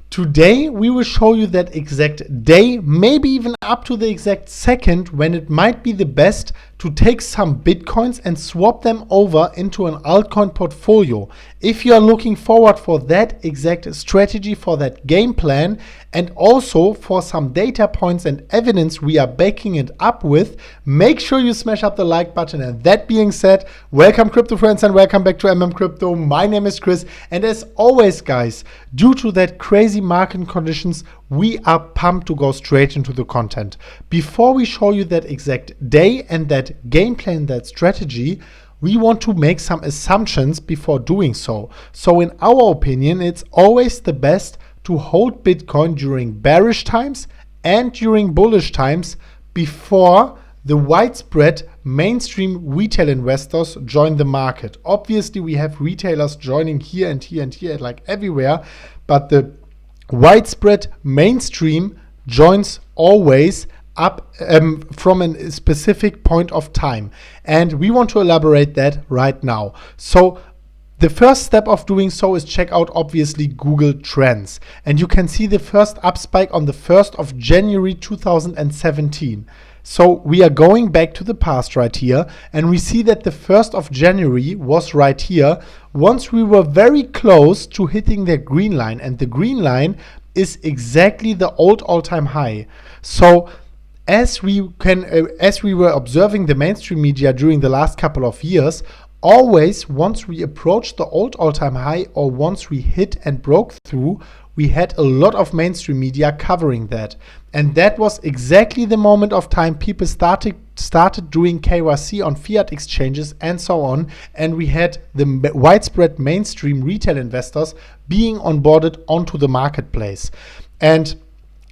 Today, we will show you that exact day, maybe even up to the exact second when it might be the best to take some Bitcoins and swap them over into an altcoin portfolio. If you are looking forward for that exact strategy, for that game plan, and also for some data points and evidence we are backing it up with, make sure you smash up the like button. And that being said, welcome crypto friends and welcome back to MMCrypto. My name is Chris, and as always guys, due to that crazy market conditions, we are pumped to go straight into the content. Before we show you that exact day and that game plan, that strategy, we want to make some assumptions before doing so. So in our opinion, it's always the best to hold Bitcoin during bearish times and during bullish times before the widespread mainstream retail investors join the market. Obviously, we have retailers joining here and here and here, like everywhere, but the widespread mainstream joins always up from a specific point of time. And we want to elaborate that right now. So the first step of doing so is check out obviously Google Trends. And you can see the first up spike on the 1st of January 2017. So we are going back to the past right here, and we see that the 1st of January was right here once we were very close to hitting the green line, and the green line is exactly the old all-time high. So as we were observing the mainstream media during the last couple of years, always once we approached the old all-time high or once we hit and broke through, we had a lot of mainstream media covering that. And that was exactly the moment of time people started doing KYC on fiat exchanges and so on. And we had the widespread mainstream retail investors being onboarded onto the marketplace. And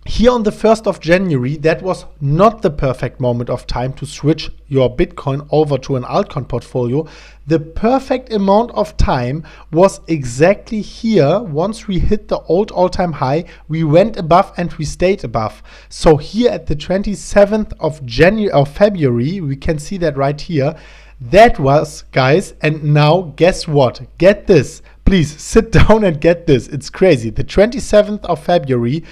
here on the 1st of January, that was not the perfect moment of time to switch your Bitcoin over to an altcoin portfolio. The perfect amount of time was exactly here. Once we hit the old all-time high, we went above and we stayed above. So here at the 27th of February, we can see that right here. That was, guys, and now guess what? Get this. Please sit down and get this. It's crazy. The 27th of February,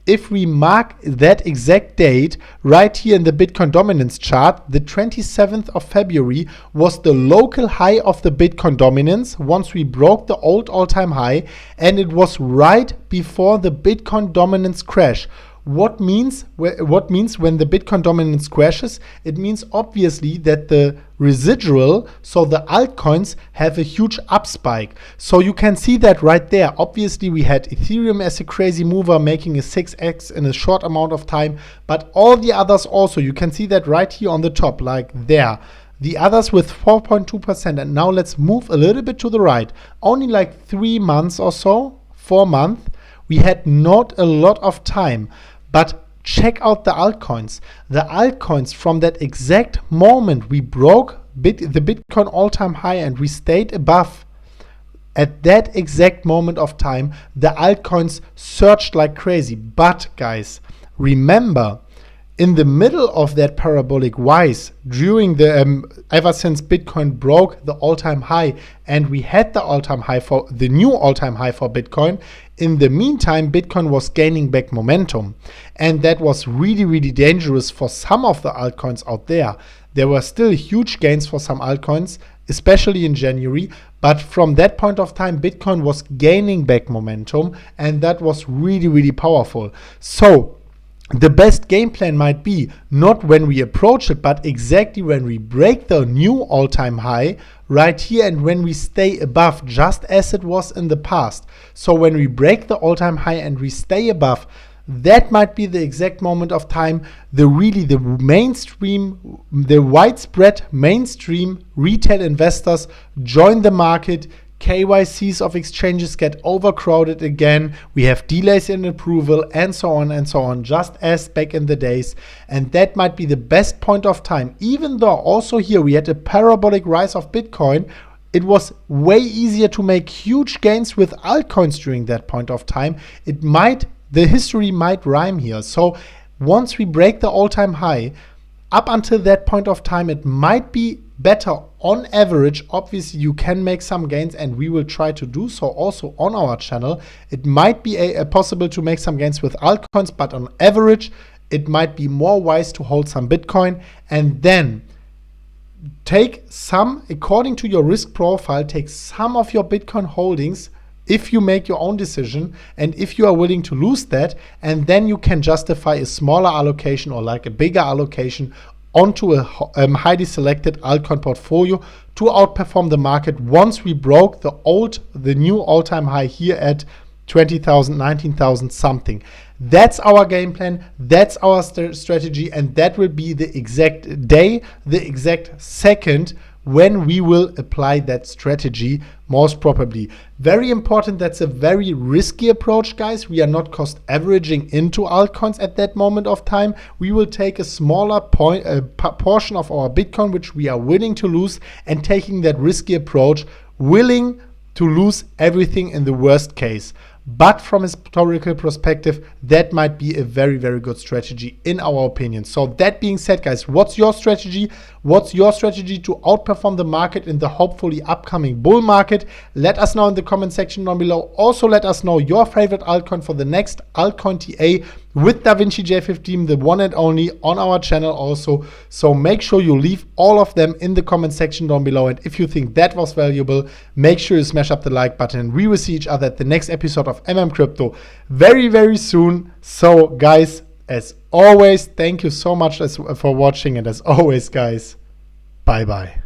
if we mark that exact date right here in the Bitcoin dominance chart, the 27th of February was the local high of the Bitcoin dominance once we broke the old all-time high, and it was right before the Bitcoin dominance crash. What means when the Bitcoin dominance crashes? It means obviously that the residual, so the altcoins, have a huge up spike. So you can see that right there. Obviously we had Ethereum as a crazy mover making a 6x in a short amount of time, but all the others also, you can see that right here on the top, like there. The others with 4.2%. And now let's move a little bit to the right. Only like 3 months or so, 4 months, we had not a lot of time. But check out the altcoins. The altcoins from that exact moment we broke the Bitcoin all-time high and we stayed above. At that exact moment of time, the altcoins surged like crazy. But guys, remember, in the middle of that parabolic rise, during the ever since Bitcoin broke the all-time high and we had the all-time high for the new all-time high for Bitcoin, in the meantime, Bitcoin was gaining back momentum. And that was really, really dangerous for some of the altcoins out there. There were still huge gains for some altcoins, especially in January. But from that point of time, Bitcoin was gaining back momentum, and that was really, really powerful. So the best game plan might be not when we approach it, but exactly when we break the new all-time high right here and when we stay above, just as it was in the past. So when we break the all-time high and we stay above, that might be the exact moment of time the widespread mainstream retail investors join the market. KYCs of exchanges get overcrowded again. We have delays in approval and so on, just as back in the days. And that might be the best point of time. Even though also here we had a parabolic rise of Bitcoin, it was way easier to make huge gains with altcoins during that point of time. The history might rhyme here. So once we break the all-time high, up until that point of time, it might be better on average. Obviously you can make some gains, and we will try to do so also on our channel. It might be a possible to make some gains with altcoins, but on average it might be more wise to hold some Bitcoin, and then take some, according to your risk profile, take some of your Bitcoin holdings if you make your own decision and if you are willing to lose that, and then you can justify a smaller allocation or like a bigger allocation onto a highly selected altcoin portfolio to outperform the market once we broke the new all-time high here at 20,000, 19,000 something. That's our game plan, that's our strategy, and that will be the exact day, the exact second when we will apply that strategy most probably. Very important, that's a very risky approach, guys. We are not cost averaging into altcoins at that moment of time. We will take a smaller portion of our Bitcoin, which we are willing to lose, and taking that risky approach, willing to lose everything in the worst case. But from a historical perspective, that might be a very, very good strategy in our opinion. So that being said, guys, what's your strategy? What's your strategy to outperform the market in the hopefully upcoming bull market? Let us know in the comment section down below. Also, let us know your favorite altcoin for the next altcoin TA with DaVinci J15, the one and only, on our channel also. So make sure you leave all of them in the comment section down below. And if you think that was valuable, make sure you smash up the like button. We will see each other at the next episode of MMCrypto very, very soon. So guys, as always, thank you so much for watching. And as always, guys, bye-bye.